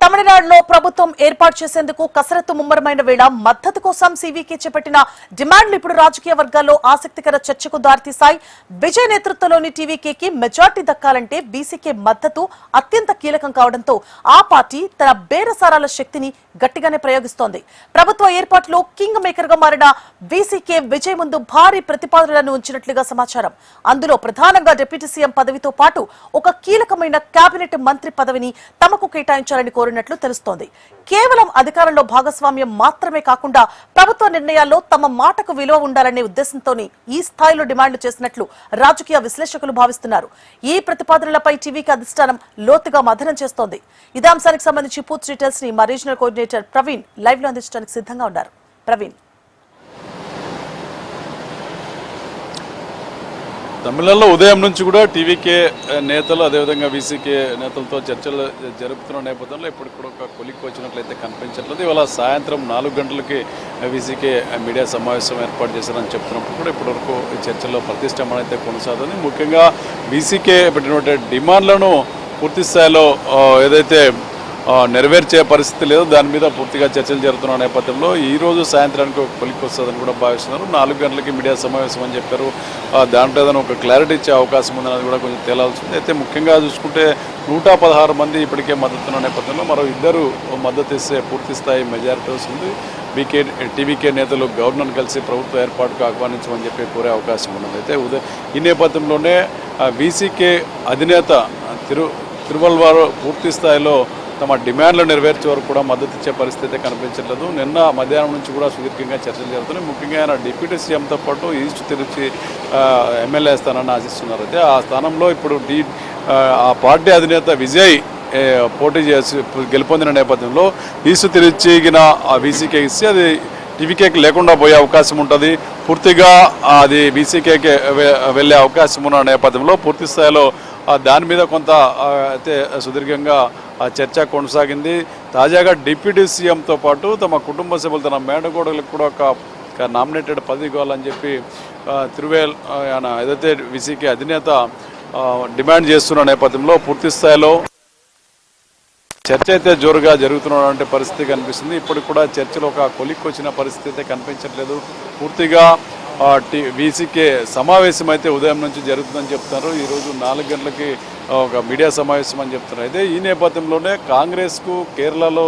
తమిళనాడులో ప్రభుత్వం ఏర్పాటు చేసేందుకు కసరత్తు ముమ్మరమైన వేళ మద్దతు కోసం సీవీకే చేపట్టిన డిమాండ్లు ఇప్పుడు రాజకీయ వర్గాల్లో ఆసక్తికర చర్చకు దారితీశాయి. విజయ్ నేతృత్వంలోని టీవీకేకి మెజార్టీ దక్కాలంటే బీసీకే మద్దతు అత్యంత కీలకం కావడంతో ఆ పార్టీ తన బేరసారాల శక్తిని గట్టిగానే ప్రయోగిస్తోంది. ప్రభుత్వ ఏర్పాటులో కింగ్ మేకర్ గా మారిన బీసీకే విజయ్ ముందు భారీ ప్రతిపాదనలను ఉంచినట్లుగా సమాచారం. అందులో ప్రధానంగా డిప్యూటీ సీఎం పదవితో పాటు ఒక కీలకమైన కేబినెట్ మంత్రి పదవిని తమకు కేటాయించాలని కోరినట్లు తెలుస్తోంది. కేవలం అధికారంలో భాగస్వామ్యం మాత్రమే కాకుండా ప్రభుత్వ నిర్ణయాల్లో తమ మాటకు విలువ ఉండాలనే ఉద్దేశంతోనే ఈ స్థాయిలో డిమాండ్లు చేసినట్లు రాజకీయ విశ్లేషకులు భావిస్తున్నారు. ఈ ప్రతిపాదనలపై టీవీకి అధిష్టానం లోతుగా మథనం చేస్తోంది. ఇదే అంశానికి సంబంధించి పూర్తి డీటెయిల్స్ ని మా రీజనల్ కోఆర్డినేటర్ ప్రవీణ్ లైవ్ లో అందించడానికి సిద్ధంగా ఉన్నారు. ప్రవీణ్, తమిళనాడులో ఉదయం నుంచి కూడా టీవీకే నేతలు అదేవిధంగా వీసీకే నేతలతో చర్చలు జరుపుతున్న నేపథ్యంలో ఇప్పుడు కూడా ఒక కొలిక్కి వచ్చినట్లయితే కనిపించట్లేదు. ఇవాళ సాయంత్రం 4 గంటలకి వీసీకే మీడియా సమావేశం ఏర్పాటు చేశారని చెప్తున్నప్పుడు కూడా ఇప్పటివరకు ఈ చర్చల్లో ప్రతిష్టంభన అయితే కొనసాగుతుంది. ముఖ్యంగా వీసీకే పెట్టినటువంటి డిమాండ్లను పూర్తి స్థాయిలో ఏదైతే నెరవేర్చే పరిస్థితి లేదు, దాని మీద పూర్తిగా చర్చలు జరుగుతున్న నేపథ్యంలో ఈరోజు సాయంత్రానికి ఒక కొలిక్కి వస్తుందని కూడా భావిస్తున్నారు. 4 గంటలకి మీడియా సమావేశం అని చెప్పారు. దాంట్లో ఏదైనా ఒక క్లారిటీ ఇచ్చే అవకాశం ఉందన్నది కూడా కొంచెం తేలాల్సింది. అయితే ముఖ్యంగా చూసుకుంటే 116 మంది ఇప్పటికే మద్దతున్న నేపథ్యంలో మరో 2 మద్దతు ఇస్తే పూర్తి స్థాయి మెజారిటీ వస్తుంది. టీవీకే నేతలు గవర్నర్ను కలిసి ప్రభుత్వ ఏర్పాటుకు ఆహ్వానించమని చెప్పి కోరే అవకాశం ఉన్నది. అయితే ఈ నేపథ్యంలోనే వీసీకే అధినేత తిరువల్వారు పూర్తి స్థాయిలో తమ డిమాండ్లు నెరవేర్చే వరకు కూడా మద్దతు ఇచ్చే పరిస్థితి కనిపించట్లేదు. నిన్న మధ్యాహ్నం నుంచి కూడా సుదీర్ఘంగా చర్చలు జరుగుతున్నాయి. ముఖ్యంగా ఆయన డిప్యూటీ సీఎంతో పాటు ఈస్ట్ తిరుచి ఎమ్మెల్యే స్థానాన్ని ఆశిస్తున్నారు. అయితే ఆ స్థానంలో ఇప్పుడు ఆ పార్టీ అధినేత విజయ్ పోటీ చేసి గెలుపొందిన నేపథ్యంలో ఈస్ట్ తిరుచిగిన వీసీకే ఇస్తే అది టీవీకేకి లేకుండా పోయే అవకాశం ఉంటుంది. పూర్తిగా అది వీసీకేకి వెళ్ళే అవకాశం ఉన్న నేపథ్యంలో పూర్తి స్థాయిలో దాని మీద కొంత అయితే సుదీర్ఘంగా చర్చ కొనసాగింది. తాజాగా డిప్యూటీ సీఎంతో పాటు తమ కుటుంబ సభ్యులు తన మేనగోడలకు కూడా ఒక నామినేటెడ్ పదవి కావాలని చెప్పి ఆయన ఏదైతే వీసీకే అధినేత డిమాండ్ చేస్తున్న నేపథ్యంలో పూర్తి స్థాయిలో చర్చ అయితే జోరుగా జరుగుతున్నటువంటి పరిస్థితి కనిపిస్తుంది. ఇప్పటికి కూడా చర్చలో ఒక కొలిక్కి వచ్చిన పరిస్థితి అయితే కనిపించట్లేదు. పూర్తిగా వీసీకే సమావేశం అయితే ఉదయం నుంచి జరుగుతుందని చెప్తున్నారు. ఈరోజు 4 గంటలకి ఒక మీడియా సమావేశం అని చెప్తున్నారు. అయితే ఈ నేపథ్యంలోనే కాంగ్రెస్కు కేరళలో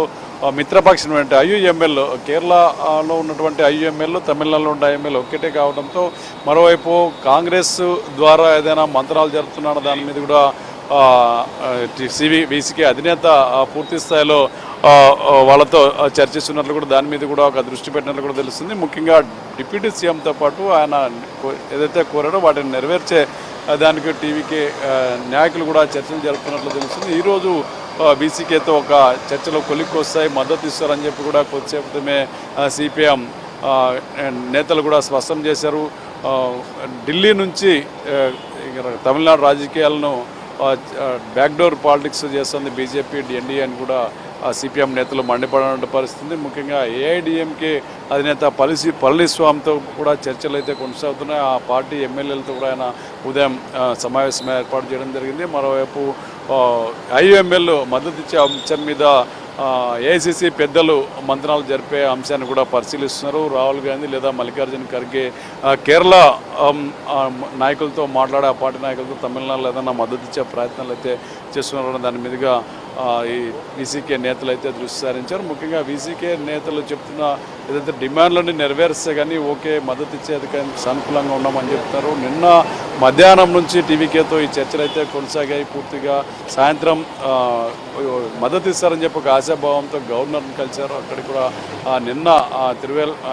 మిత్రపక్షం అంటే ఐయుఎంఎల్, కేరళలో ఉన్నటువంటి ఐయుఎంఎల్, తమిళనాడులో ఉన్న ఐఎంఎల్ ఒక్కటే కావడంతో మరోవైపు కాంగ్రెస్ ద్వారా ఏదైనా మంత్రాలు జరుపుతున్నారో దాని మీద కూడా వీసీకే అధినేత పూర్తి స్థాయిలో వాళ్ళతో చర్చిస్తున్నట్లు కూడా దాని మీద కూడా ఒక దృష్టి పెట్టినట్లు కూడా తెలుస్తుంది. ముఖ్యంగా డిప్యూటీ సీఎంతో పాటు ఆయన ఏదైతే కోరాడో వాటిని నెరవేర్చే దానికి టీవీకే నాయకులు కూడా చర్చలు జరుపుతున్నట్లు తెలుస్తుంది. ఈరోజు బీసీకేతో ఒక చర్చలో కొలిక్కి వస్తాయి, మద్దతు ఇస్తారని చెప్పి కూడా కొద్దిసేపమే సిపిఎం నేతలు కూడా స్పష్టం చేశారు. ఢిల్లీ నుంచి తమిళనాడు రాజకీయాలను బ్యాక్డోర్ పాలిటిక్స్ చేస్తుంది బీజేపీ, ఎన్డీఏ అని కూడా సిపిఎం నేతలు మండిపడిన పరిస్థితి. ముఖ్యంగా ఏఐడిఎంకే అధినేత పళనిస్వామితో కూడా చర్చలు అయితే కొనసాగుతున్నాయి. ఆ పార్టీ ఎమ్మెల్యేలతో కూడా ఆయన ఉదయం సమావేశం ఏర్పాటు చేయడం జరిగింది. మరోవైపు ఐయుఎంఎల్ మద్దతు ఇచ్చే అంశం మీద ఏఐసిసి పెద్దలు మంత్రాలు జరిపే అంశాన్ని కూడా పరిశీలిస్తున్నారు. రాహుల్ గాంధీ లేదా మల్లికార్జున ఖర్గే కేరళ నాయకులతో మాట్లాడే ఆ పార్టీ నాయకులతో తమిళనాడులో ఏదైనా మద్దతు ఇచ్చే ప్రయత్నాలు అయితే చేస్తున్నారు. దాని మీదుగా ఈ వీసీకే నేతలు అయితే దృష్టి సారించారు. ముఖ్యంగా వీసీకే నేతలు చెప్తున్న ఏదైతే డిమాండ్లన్నీ నెరవేర్స్తే కానీ ఓకే మద్దతు ఇచ్చేది కానీ సానుకూలంగా ఉన్నామని చెప్తున్నారు. నిన్న మధ్యాహ్నం నుంచి టీవీకేతో ఈ చర్చలు అయితే కొనసాగాయి. పూర్తిగా సాయంత్రం మద్దతు ఇస్తారని చెప్పి ఒక ఆశాభావంతో గవర్నర్ని కలిశారు. అక్కడికి కూడా నిన్న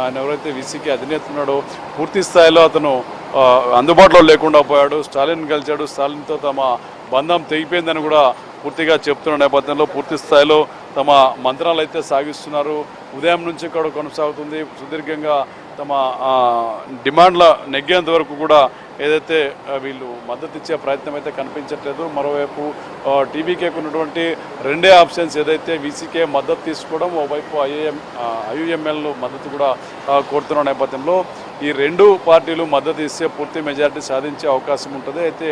ఆయన ఎవరైతే వీసీకే అధినేత ఉన్నాడో పూర్తి స్థాయిలో అతను అందుబాటులో లేకుండా పోయాడు. స్టాలిన్ కలిశాడు. స్టాలిన్తో తమ బంధం తెగిపోయిందని కూడా పూర్తిగా చెప్తున్న నేపథ్యంలో పూర్తి స్థాయిలో తమ మంత్రాలు అయితే సాగిస్తున్నారు. ఉదయం నుంచి కూడా కొనసాగుతుంది. సుదీర్ఘంగా తమ డిమాండ్ల నెగ్గేంత వరకు కూడా ఏదైతే వీళ్ళు మద్దతు ఇచ్చే ప్రయత్నం అయితే కనిపించట్లేదు. మరోవైపు టీవీకేకి ఉన్నటువంటి 2 ఆప్షన్స్ ఏదైతే వీసీకే మద్దతు తీసుకోవడం, ఓవైపు ఐయుఎంఎల్ మద్దతు కూడా కోరుతున్న నేపథ్యంలో ఈ రెండు పార్టీలు మద్దతు ఇస్తే పూర్తి మెజారిటీ సాధించే అవకాశం ఉంటుంది. అయితే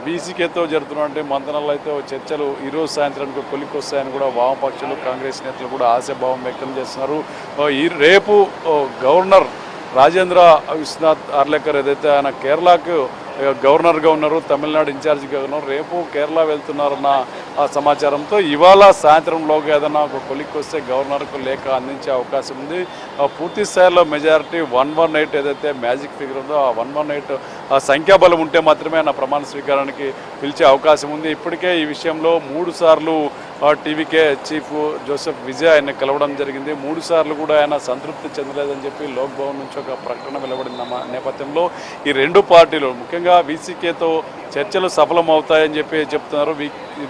వీసీకేతో జరుగుతున్నటువంటి మంతనాలు అయితే చర్చలు ఈరోజు సాయంత్రానికి కొలిక్కొస్తాయని కూడా వామపక్షాలు కాంగ్రెస్ నేతలు కూడా ఆశాభావం వ్యక్తం చేస్తున్నారు. రేపు గవర్నర్ రాజేంద్ర విశ్వనాథ్ ఆర్లేకర్ ఏదైతే ఆయన కేరళకు గవర్నర్గా ఉన్నారు, తమిళనాడు ఇన్ఛార్జిగా ఉన్నారు, రేపు కేరళ వెళ్తున్నారన్న ఆ సమాచారంతో ఇవాళ సాయంత్రంలోగా ఏదైనా ఒక కొలిక్కి వస్తే గవర్నర్కు లేఖ అందించే అవకాశం ఉంది. పూర్తి స్థాయిలో మెజారిటీ 118 ఏదైతే మ్యాజిక్ ఫిగర్ ఉందో ఆ 118 ఆ సంఖ్యాబలం ఉంటే మాత్రమే ఆయన ప్రమాణ స్వీకారానికి పిలిచే అవకాశం ఉంది. ఇప్పటికే ఈ విషయంలో 3 సార్లు టీవీకే చీఫ్ జోసెఫ్ విజయ్ ఆయన కలవడం జరిగింది. 3 సార్లు కూడా ఆయన సంతృప్తి చెందలేదని చెప్పి లోక్ భవన్ నుంచి ఒక ప్రకటన వెలువడిన నేపథ్యంలో ఈ రెండు పార్టీలు ముఖ్యంగా వీసీకేతో చర్చలు సఫలమవుతాయని చెప్పి చెప్తున్నారు.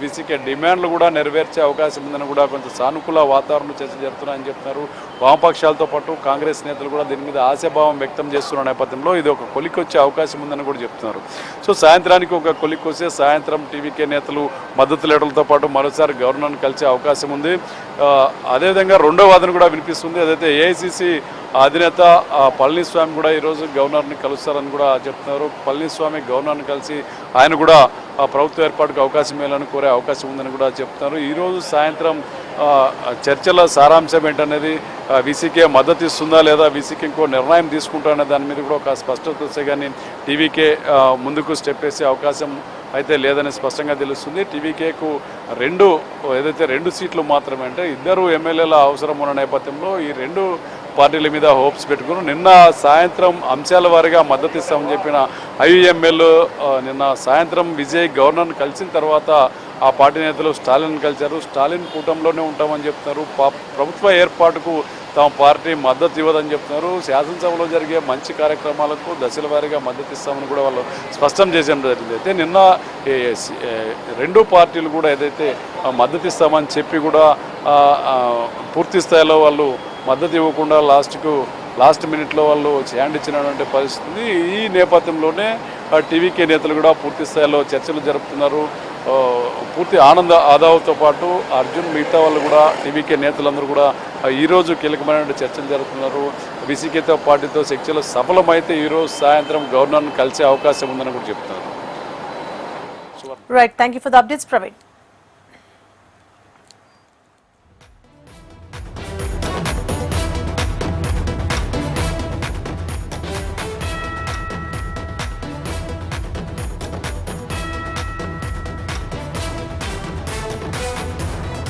వీసీకే డిమాండ్లు కూడా నెరవేర్చే అవకాశం ఉందని కూడా కొంత సానుకూల వాతావరణం చర్చ జరుగుతున్నాయని చెప్తున్నారు. వామపక్షాలతో పాటు కాంగ్రెస్ నేతలు కూడా దీని మీద ఆశాభావం వ్యక్తం చేస్తున్న నేపథ్యంలో ఇది ఒక కొలిక్కి వచ్చే అవకాశం ఉందని కూడా చెప్తున్నారు. సో సాయంత్రానికి ఒక కొలిక్కి వస్తే సాయంత్రం టీవీకే నేతలు మద్దతు లీడర్లతో పాటు మరోసారి గవర్నర్ని కలిసే అవకాశం ఉంది. అదేవిధంగా రెండో వాదన కూడా వినిపిస్తుంది. అదైతే ఏఐసిసి అధినేత పళనిస్వామి కూడా ఈరోజు గవర్నర్ని కలుస్తారని కూడా చెప్తున్నారు. పళనిస్వామి గవర్నర్ని కలిసి ఆయన కూడా ప్రభుత్వ ఏర్పాటుకు అవకాశం ఇవ్వాలని కోరే అవకాశం ఉందని కూడా చెప్తున్నారు. ఈరోజు సాయంత్రం చర్చల సారాంశం ఏంటనేది వీసీకే మద్దతు ఇస్తుందా లేదా వీసీకే ఇంకో నిర్ణయం తీసుకుంటా అనే దాని మీద కూడా ఒక స్పష్టత వస్తే కానీ టీవీకే ముందుకు స్టెప్ వేసే అవకాశం అయితే లేదని స్పష్టంగా తెలుస్తుంది. టీవీకేకు ఏదైతే 2 సీట్లు మాత్రమే అంటే 2 ఎమ్మెల్యేల అవసరం ఉన్న నేపథ్యంలో ఈ 2 పార్టీల మీద హోప్స్ పెట్టుకుని నిన్న సాయంత్రం అంశాల వారీగా మద్దతు ఇస్తామని చెప్పిన ఐయుఎంఎల్ నిన్న సాయంత్రం విజయ్ గవర్నర్ని కలిసిన తర్వాత ఆ పార్టీ నేతలు స్టాలిన్ కలిశారు. స్టాలిన్ కూటమిలోనే ఉంటామని చెప్తున్నారు. ప్రభుత్వ ఏర్పాటుకు తమ పార్టీ మద్దతు ఇవ్వదని చెప్తున్నారు. శాసనసభలో జరిగే మంచి కార్యక్రమాలకు దశల వారీగా మద్దతు ఇస్తామని కూడా వాళ్ళు స్పష్టం చేసేయడం జరిగింది. అయితే నిన్న 2 పార్టీలు కూడా ఏదైతే మద్దతు ఇస్తామని చెప్పి కూడా పూర్తి స్థాయిలో వాళ్ళు మద్దతు ఇవ్వకుండా లాస్ట్ మినిట్లో వాళ్ళు హ్యాండ్ ఇచ్చినటువంటి పరిస్థితి. ఈ నేపథ్యంలోనే టీవీకే నేతలు కూడా పూర్తి స్థాయిలో చర్చలు జరుపుతున్నారు. పూర్తి ఆనంద్ ఆదావ్తో పాటు అర్జున్ మిగతా వాళ్ళు కూడా టీవీకే నేతలందరూ కూడా ఈరోజు కీలకమైన చర్చలు జరుపుతున్నారు. వీసీకేతో పార్టీతో చర్చలు సఫలమైతే ఈరోజు సాయంత్రం గవర్నర్ను కలిసే అవకాశం ఉందని కూడా చెప్తున్నారు. Right, thank you for the updates Praveen.